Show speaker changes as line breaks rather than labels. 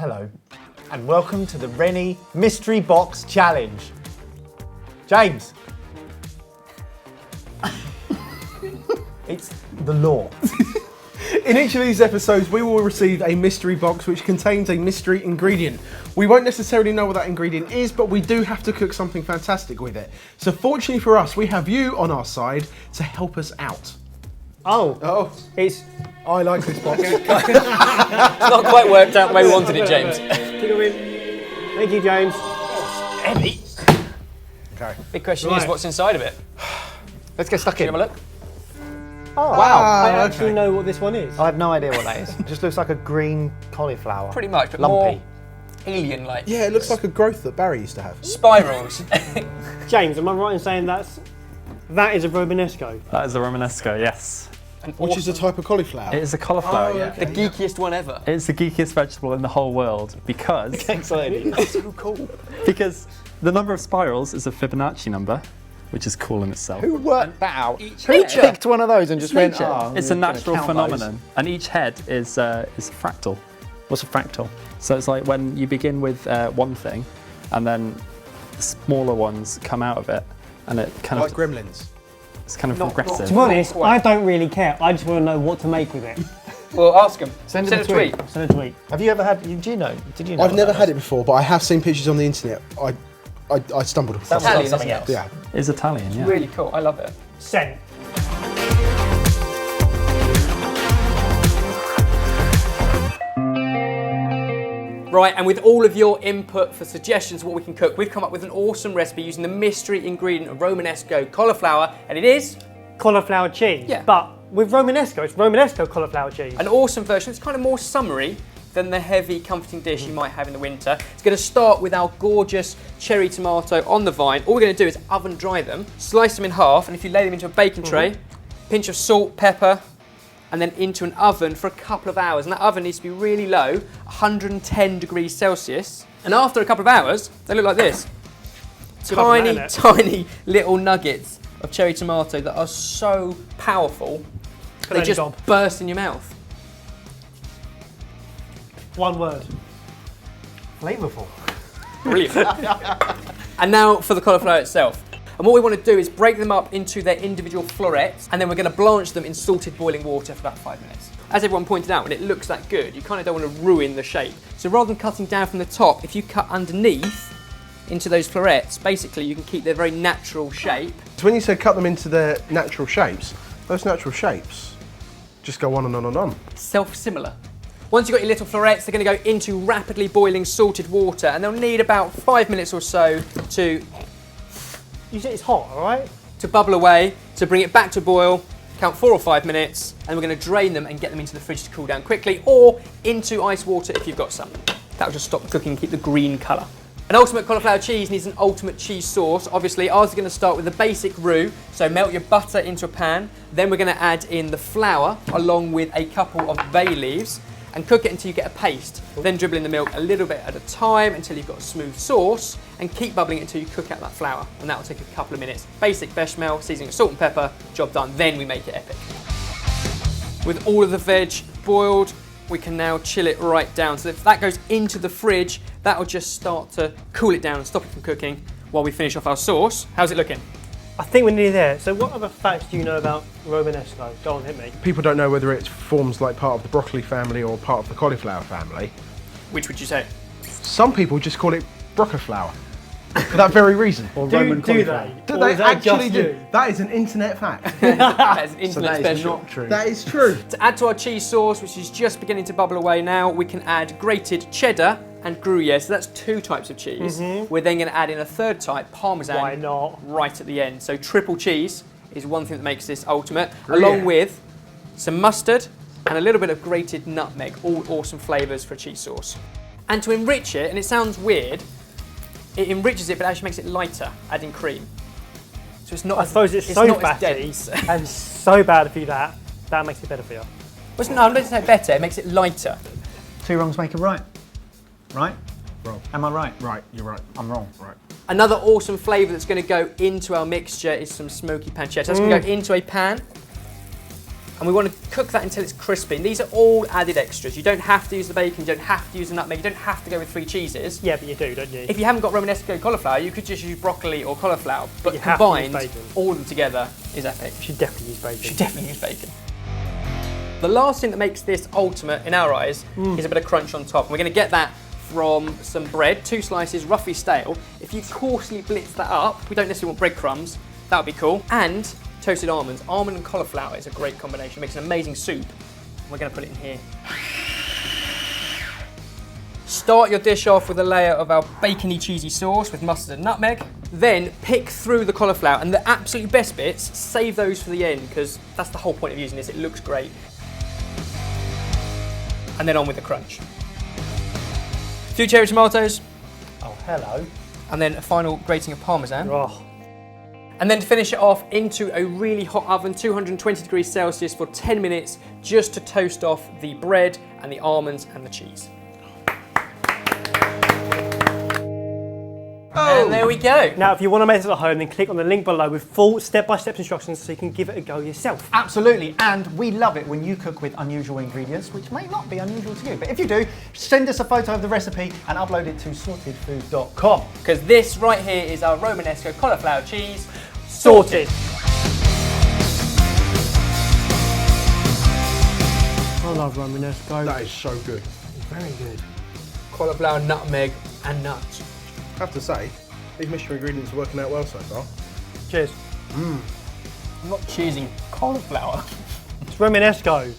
Hello, and welcome to the Rennie Mystery Box Challenge. James. It's the law.
In each of these episodes, we will receive a mystery box which contains a mystery ingredient. We won't necessarily know what that ingredient is, but we do have to cook something fantastic with it. So fortunately for us, we have you on our side to help us out.
Oh,
It's... I like this box.
It's not quite worked out the way we wanted it, James.
Thank you, James.
Heavy.
Okay.
Big question is, what's inside of it?
let's get stuck in.
Have a look.
Oh,
Wow.
I actually know what this one is.
I have no idea what that is. It just looks like a green cauliflower.
Pretty much, but
lumpy.
more alien-like.
Yeah, it looks like a growth that Barry used to have.
Spirals.
James, am I right in saying that is a Romanesco?
That is a Romanesco, yes.
Which is a type of cauliflower.
It is a cauliflower, yeah.
The geekiest one ever.
It's the geekiest vegetable in the whole world because
So cool.
because the number of spirals is a Fibonacci number, which is cool in itself.
Who worked that out? Who
nature.
picked one of those and just went,
Nature.
oh,
It's a
I'm gonna
natural
count
phenomenon, and each head is a fractal.
What's a fractal?
So it's like when you begin with one thing, and then smaller ones come out of it, and it kind
Like
of
gremlins.
it's kind of
Not-
regressive.
To be honest, I don't really care. I just want to know what to make with it.
Well, ask him.
Send
Send
him
a tweet.
Send a tweet.
Have you ever had, do you know? Did you know?
I've never had it before, but I have seen pictures on the internet. I stumbled across
That's
it.
Italian,
something
isn't
else.
it?
Yeah.
It's Italian, yeah.
Really cool. I love it.
Sent.
Right, and with all of your input for suggestions of what we can cook, we've come up with an awesome recipe using the mystery ingredient of Romanesco cauliflower, and it is
Cauliflower cheese.
Yeah.
But with Romanesco, it's Romanesco cauliflower cheese.
an awesome version. It's kind of more summery than the heavy, comforting dish you might have in the winter. It's going to start with our gorgeous cherry tomato on the vine. All we're going to do is oven dry them, slice them in half, and if you lay them into a baking tray, pinch of salt, pepper, and then into an oven for a couple of hours. And that oven needs to be really low, 110 degrees Celsius. And after a couple of hours, they look like this.
Good luck on
Tiny,
that, innit?
tiny little nuggets of cherry tomato that are so powerful, they
only
just
gob.
burst in your mouth.
One word.
Flavorful.
Brilliant. And now for the cauliflower itself. And what we want to do is break them up into their individual florets, and then we're going to blanch them in salted boiling water for about 5 minutes. As everyone pointed out, when it looks that good, you kind of don't want to ruin the shape. So rather than cutting down from the top, if you cut underneath into those florets, basically you can keep their very natural shape.
So when you said cut them into their natural shapes, those natural shapes just go on and on and on.
Self-similar. Once you've got your little florets, they're going to go into rapidly boiling salted water, and they'll need about 5 minutes or so to
You say it's hot, all right?
bubble away, to bring it back to boil, count 4 or 5 minutes, and we're going to drain them and get them into the fridge to cool down quickly, or into ice water if you've got some. That'll just stop the cooking and keep the green colour. An ultimate cauliflower cheese needs an ultimate cheese sauce. Obviously, ours is going to start with the basic roux, so melt your butter into a pan, then we're going to add in the flour along with a couple of bay leaves, and cook it until you get a paste. Then dribble in the milk a little bit at a time until you've got a smooth sauce, and keep bubbling it until you cook out that flour. And that will take a couple of minutes. Basic bechamel, seasoning with salt and pepper, job done. Then we make it epic. With all of the veg boiled, we can now chill it right down. So if that goes into the fridge, that will just start to cool it down and stop it from cooking while we finish off our sauce. How's it looking?
I think we're nearly there. So what other facts do you know about Romanesco? Go on, hit me.
People don't know whether it forms like part of the broccoli family or part of the cauliflower family.
Which would you say?
Some people just call it broccoflower for that very reason.
Or
Do
Roman
they?
cauliflower.
Do
Or
they
is that
actually
just
do?
you?
That is an internet fact.
That is an
So
internet
that is
special.
not true.
That is true.
To add to our cheese sauce, which is just beginning to bubble away now, we can add grated cheddar and Gruyere. So that's 2 types of cheese. We're then going to add in a third type, Parmesan,
Why not?
right at the end. So triple cheese is one thing that makes this ultimate,
Gruyere.
along with some mustard and a little bit of grated nutmeg, all awesome flavours for a cheese sauce. And to enrich it, and it sounds weird, it enriches it but actually makes it lighter, adding cream. So it's not
I suppose it's so
not as
fatty
dense.
and so bad for you that makes it better for you.
Well, no, I'm not saying better, it makes it lighter.
2 wrongs make a right. Right?
Wrong.
Am I right?
Right, you're right.
I'm wrong.
Right.
Another awesome flavour that's going to go into our mixture is some smoky pancetta. That's going to go into a pan. and we want to cook that until it's crispy. And these are all added extras. You don't have to use the bacon, you don't have to use the nutmeg, you don't have to go with 3 cheeses.
Yeah, but you do, don't you?
If you haven't got Romanesco cauliflower, you could just use broccoli or cauliflower, but
you have to use
combined,
bacon.
all of them together is epic.
You should definitely use bacon.
You should definitely use bacon. The last thing that makes this ultimate, in our eyes, is a bit of crunch on top. And we're going to get that from some bread, 2 slices, roughly stale. If you coarsely blitz that up, we don't necessarily want breadcrumbs, that would be cool. And toasted almonds. Almond and cauliflower is a great combination. It makes an amazing soup. We're going to put it in here. Start your dish off with a layer of our bacony cheesy sauce with mustard and nutmeg. Then pick through the cauliflower, and the absolute best bits, save those for the end, because that's the whole point of using this. It looks great. And then on with the crunch. A few cherry tomatoes,
Oh, hello.
and then a final grating of parmesan.
Oh,
And then to finish it off, into a really hot oven, 220 degrees Celsius for 10 minutes, just to toast off the bread and the almonds and the cheese.
Oh.
And there we go.
now, if you want to make this at home, then click on the link below with full step-by-step instructions so you can give it a go yourself.
Absolutely, and we love it when you cook with unusual ingredients, which may not be unusual to you. But if you do, send us a photo of the recipe and upload it to sortedfood.com.
Because this right here is our Romanesco cauliflower cheese.
Sorted. I love Romanesco.
That is so good.
Very good.
Cauliflower, nutmeg, and nuts.
I have to say, these mystery ingredients are working out well so far.
Cheers.
I'm not choosing cauliflower.
It's Romanesco.